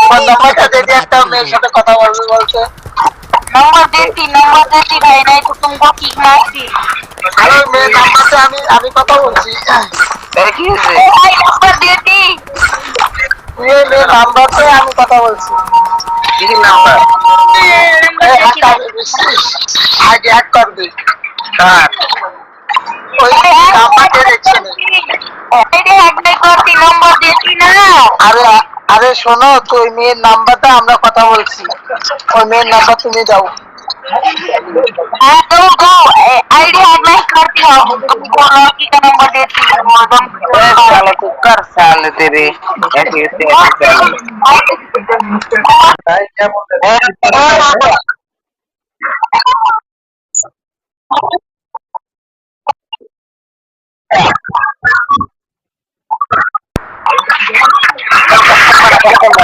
Phone নাম্বারটা দিদি, একটা মেয়ের সাথে কথা বলবি বলছে। नंबर देती भाई, नहीं तो तुमको किक मारती। আরে মেয়ের নাম্বারটা আমি কথা বলছি। কি হয়েছে? ओ भाई नंबर देती। মেয়ের নাম্বারটা আমি কথা বলছি। কি নাম্বার? नंबर देती भाई। আগে হ্যাক করবি। কার? ওই নাম্বারটা দেখছি না। अरे हैक नहीं करती, नंबर देती ना। আরে আরে শোনো তো, ওই মেয়ের নাম্বারটা আমরা কথা বলছি, ওই মেয়ের নাম্বার তুমি দাও। हाँ दो आईडी हैक नहीं करती हो, तुमको लड़की का नंबर देती है साले तू कर साले तेरे ऐसे ऐसे